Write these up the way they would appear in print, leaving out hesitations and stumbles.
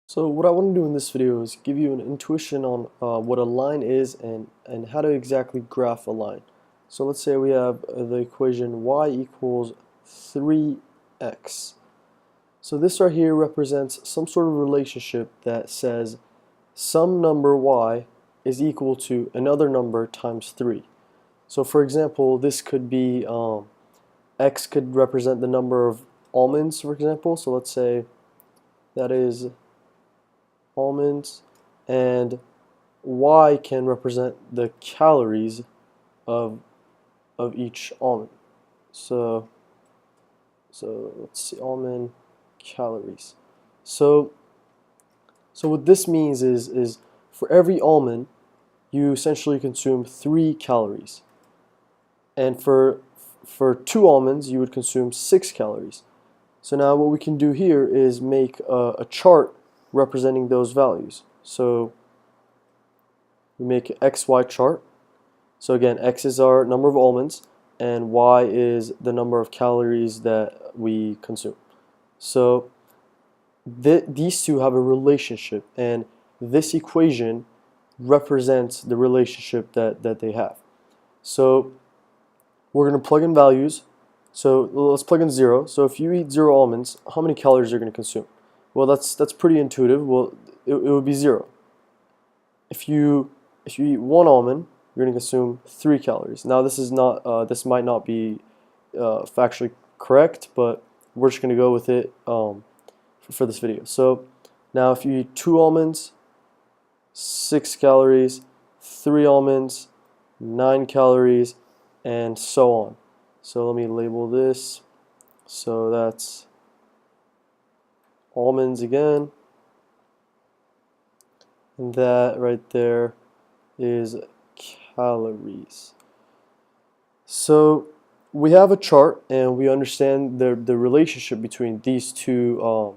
So what I want to do in this video is give you an intuition on what a line is and how to exactly graph a line. So let's say we have the equation y equals 3x. So this right here represents some sort of relationship that says some number y is equal to another number times 3. So for example, this could be x could represent the number of almonds, for example. So let's say that is almonds, and y can represent the calories of each almond. So let's see, almond calories. So what this means is for every almond you essentially consume 3 calories, and for 2 almonds you would consume 6 calories. So now what we can do here is make a chart representing those values. So we make an XY chart. So again, X is our number of almonds and Y is the number of calories that we consume. So these two have a relationship, and this equation represents the relationship that they have. So we're going to plug in values. So let's plug in 0. So if you eat 0 almonds, how many calories are you going to consume? Well, that's pretty intuitive. Well, it would be 0. If you eat 1 almond, you're going to consume 3 calories. Now this is not this might not be factually correct, but we're just going to go with it for this video. So now if you eat 2 almonds, 6 calories, 3 almonds, 9 calories, and so on. So let me label this. So that's almonds again, and that right there is calories. So we have a chart and we understand the relationship between these two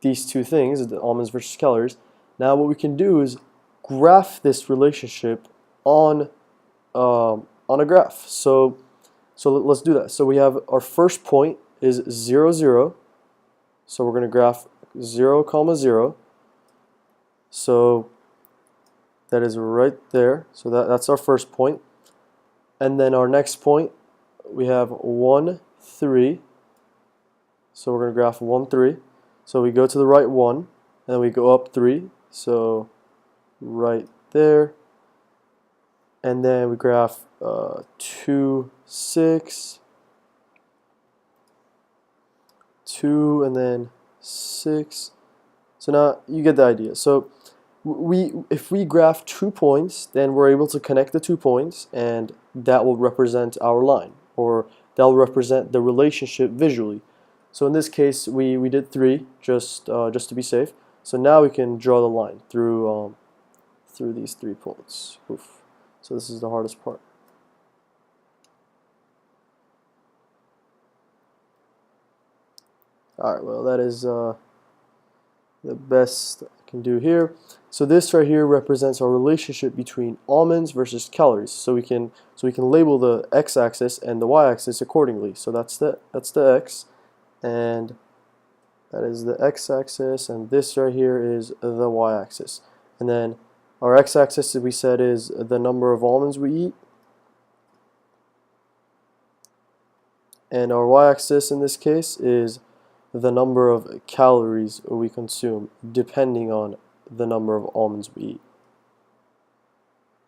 things, the almonds versus calories. Now what we can do is graph this relationship on a graph. So let's do that. So we have our first point is 0, 0. So we're going to graph 0, 0. So that is right there. So that's our first point. And then our next point, we have 1, 3. So we're going to graph 1, 3. So we go to the right 1, and then we go up 3. So right there. And then we graph 2, 6. 2 and then 6. So now you get the idea. So if we graph 2 points, then we're able to connect the 2 points, and that will represent our line, or that will represent the relationship visually. So in this case, we did 3 just to be safe. So now we can draw the line through these 3 points. Oof. So this is the hardest part. Alright, well, that is the best I can do here. So this right here represents our relationship between almonds versus calories. So we can label the x-axis and the y-axis accordingly. So that's the x, and that is the x-axis, and this right here is the y-axis. And then our x-axis, we said, is the number of almonds we eat, and our y-axis in this case is the number of calories we consume depending on the number of almonds we eat.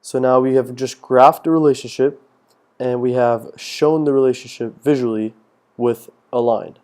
So now we have just graphed the relationship, and we have shown the relationship visually with a line.